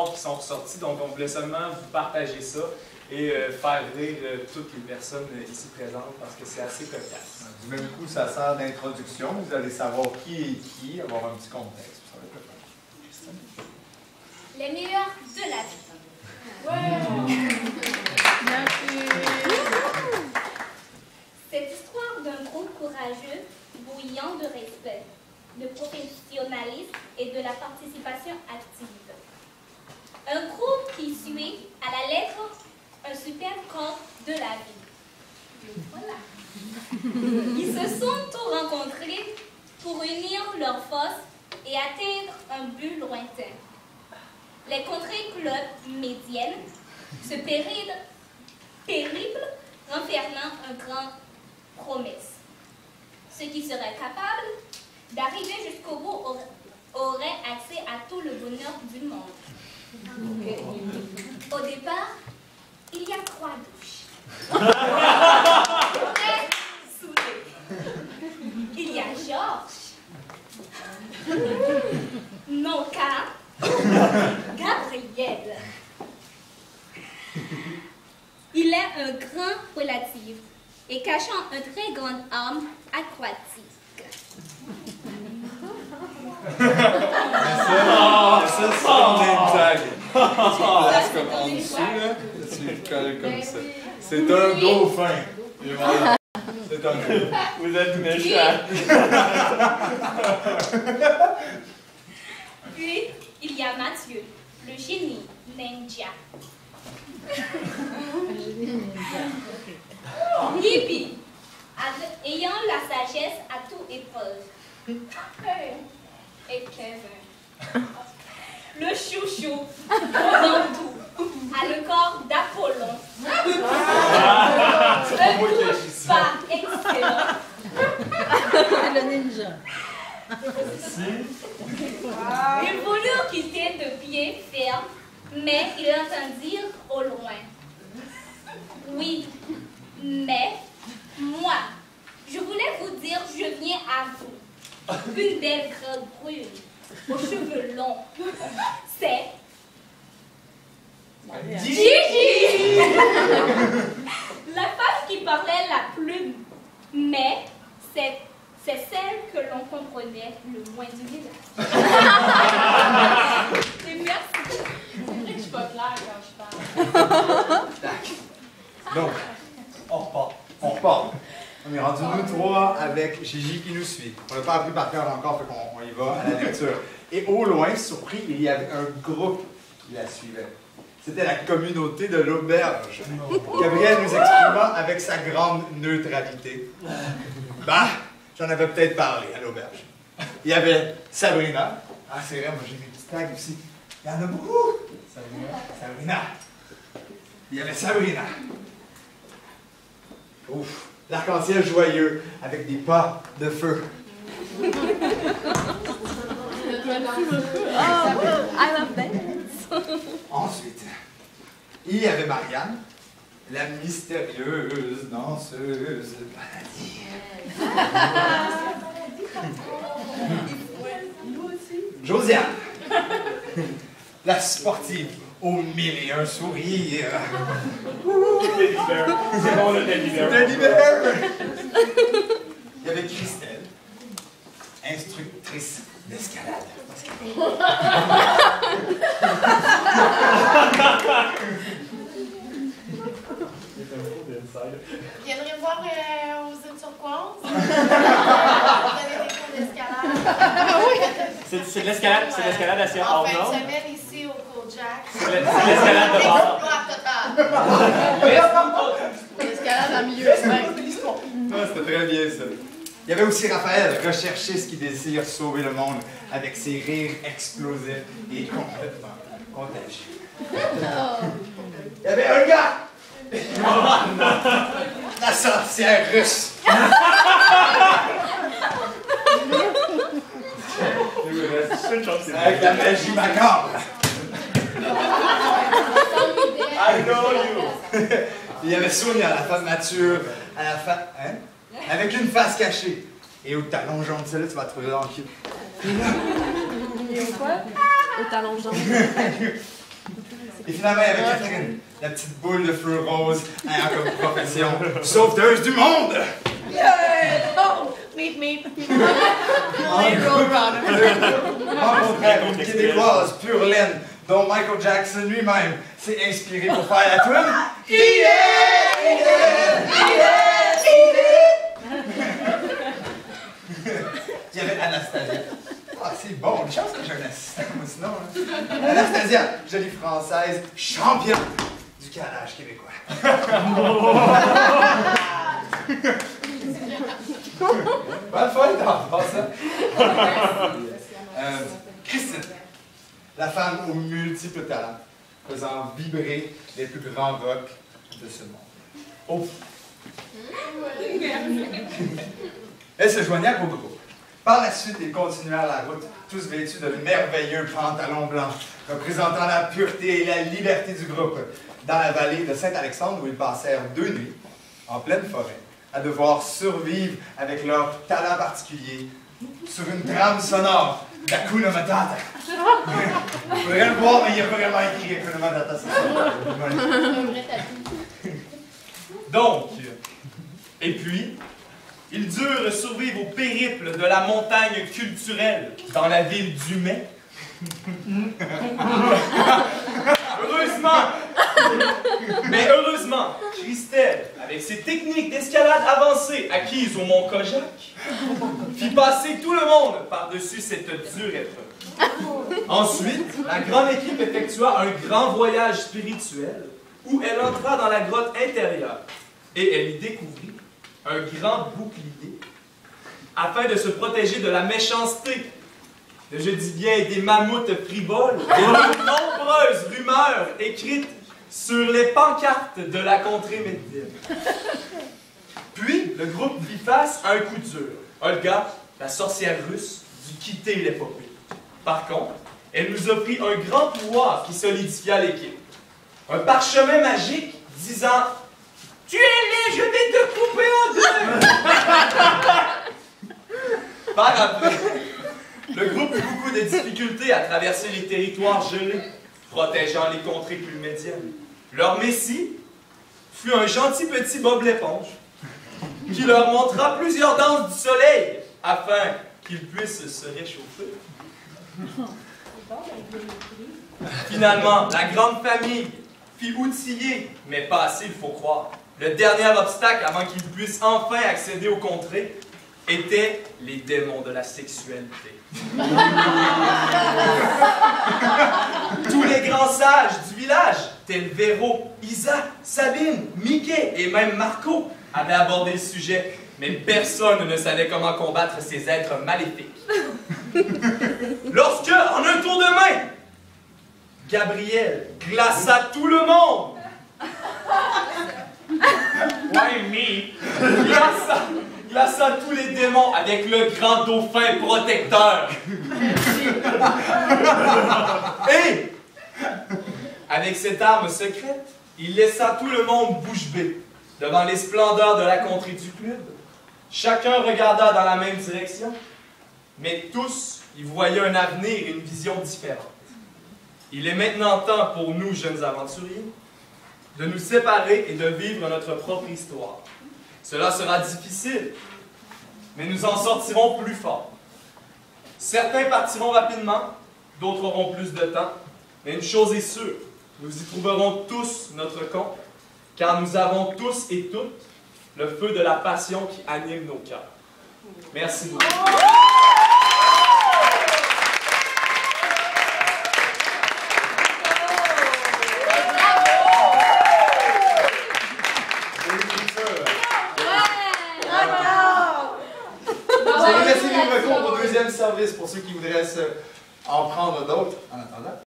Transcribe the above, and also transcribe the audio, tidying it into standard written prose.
qui sont ressortis, donc on voulait seulement vous partager ça et faire rire toutes les personnes ici présentes parce que c'est assez cocasse. Du même coup, ça sert d'introduction, vous allez savoir qui est qui, avoir un petit contexte. Ça va être le fun. Les meilleurs de la vie. Ouais. Cette histoire d'un groupe courageux, bouillant de respect, de professionnalisme et de la participation active. Un groupe qui suit à la lettre un superbe corps de la vie. Voilà. Ils se sont tous rencontrés pour unir leurs forces et atteindre un but lointain. Les contrées clubs médiennes, ce périple renfermant un grand promesse. Ceux qui seraient capables d'arriver jusqu'au bout auraient accès à tout le bonheur du monde. Au départ, il y a 3 douches. Très soudées. Il y a Georges, Nonka, Gabriel. Il est un grand relatif et cachant une très grande arme aquatique. Ça c'est ton name tag. Tu places comme en dessous, là. Tu le colles comme ça. C'est un dauphin. Et voilà. C'est un dauphin. Vous êtes méchants. Puis, il y a Mathieu, le génie ninja. Hippie, ayant la sagesse à toute épreuve. Et Kevin, le chouchou, Ronaldo, a le corps d'Apollon. Pas excellent. Le ninja. Ils voulurent quitter de pied ferme, mais ils entendirent au loin. Oui, mais moi, je voulais vous dire, je viens à vous. Une belle grande brune, aux cheveux longs. C'est Gigi! La femme qui parlait la plus, mais c'est celle que l'on comprenait le moins du village. Et merci. C'est vrai que je suis pas claire quand je parle. Donc, on repart. On repart. On est rendu nous 3 avec Gigi qui nous suit. On n'a pas appris par cœur encore, fait qu'on y va à la lecture. Et au loin, surpris, il y avait un groupe qui la suivait. C'était la communauté de l'auberge. Gabriel nous exprima avec sa grande neutralité. Bah, j'en avais peut-être parlé à l'auberge. Il y avait Sabrina. Ah, c'est vrai, moi j'ai mes petits tags aussi. Il y en a beaucoup. Sabrina. Il y avait Sabrina. Ouf. L'arc-en-ciel joyeux, avec des pas de feu. I love dance. Ensuite, il y avait Marianne, la mystérieuse danseuse paradis. Josiane, la sportive aux 1001 sourires. C'est bon le teddy bear. Teddy bear. Il y avait Christelle, instructrice d'escalade. Viendrez me voir aux îles turquoises. Vous avez des cours d'escalade. C'est de l'escalade assez En hors fin de norme. semaine, ici au cours Jack. C'est l'escalade de bord. Exploit total. L'escalade en milieu urbain. Ah, c'était très bien ça. Il y avait aussi Raphaël, recherchiste qui désire sauver le monde avec ses rires explosifs et complètement contagieux. Il y avait Olga! La sorcière russe! Avec la magie macabre! I know you! Il y avait Sonia, la femme mature, à la fin, hein? Avec une face cachée. Et au talon jaune, celle-là, tu vas trouver dans le cul. Et au quoi? Au talon jaune. Et finalement, il y avait Catherine, la petite boule de feu rose, ayant comme profession sauveteuse du monde. Oh, meep, meep. Les Roadrunners. Rencontrée québécoise pure laine, dont Michael Jackson lui-même s'est inspiré pour faire la tune. Il y avait Anastasia. Ah, c'est bon, une chance que j'ai un assistant, moi, sinon. Hein. Anastasia, jolie française, championne du calage québécois. Bonne fois, t'en penses ça? Christine, la femme aux multiples talents, faisant vibrer les plus grands rocs de ce monde. Oh! Elle se joignait au groupe. Par la suite, ils continuèrent la route, tous vêtus de merveilleux pantalons blancs, représentant la pureté et la liberté du groupe, dans la vallée de Saint-Alexandre, où ils passèrent 2 nuits, en pleine forêt, à devoir survivre avec leur talent particulier sur une trame sonore d'Hakuna Matata. Il faudrait le voir, mais il y a vraiment écrit Hakuna Matata, c'est ça. Un vrai tapis. Donc, et puis, ils durent survivre au périple de la montagne culturelle dans la ville du Mai. Mais heureusement, Christelle, avec ses techniques d'escalade avancées acquises au Mont Kojak, fit passer tout le monde par-dessus cette dure épreuve. Ensuite, la grande équipe effectua un grand voyage spirituel où elle entra dans la grotte intérieure et elle y découvrit un grand bouclier afin de se protéger de la méchanceté, je dis bien des mammouths frivoles, et de nombreuses rumeurs écrites sur les pancartes de la contrée médiévale. Puis, le groupe fit face à un coup dur. Olga, la sorcière russe, dut quitter l'épopée. Par contre, elle nous offrit un grand pouvoir qui solidifia l'équipe. Un parchemin magique disant « Tu es laid, je vais te couper en deux! » Par après, le groupe eut beaucoup de difficultés à traverser les territoires gelés, protégeant les contrées plus médianes. Leur messie fut un gentil petit Bob l'éponge qui leur montra plusieurs danses du soleil afin qu'ils puissent se réchauffer. Finalement, la grande famille fit outiller, mais pas assez, il faut croire. Le dernier obstacle avant qu'ils puissent enfin accéder aux contrées étaient les démons de la sexualité. Tous les grands sages du village, tels Véro, Isa, Sabine, Mickey et même Marco, avaient abordé le sujet, mais personne ne savait comment combattre ces êtres maléfiques. Lorsque, en un tour de main, Gabriel glaça tout le monde. Why me? Glaça tous les démons avec le grand dauphin protecteur. Et, avec cette arme secrète, il laissa tout le monde bouche bée devant les splendeurs de la contrée du club. Chacun regarda dans la même direction, mais tous y voyaient un avenir et une vision différente. Il est maintenant temps pour nous, jeunes aventuriers, de nous séparer et de vivre notre propre histoire. Cela sera difficile, mais nous en sortirons plus forts. Certains partiront rapidement, d'autres auront plus de temps, mais une chose est sûre, nous y trouverons tous notre compte, car nous avons tous et toutes le feu de la passion qui anime nos cœurs. Merci beaucoup. Service pour ceux qui voudraient en prendre d'autres en attendant.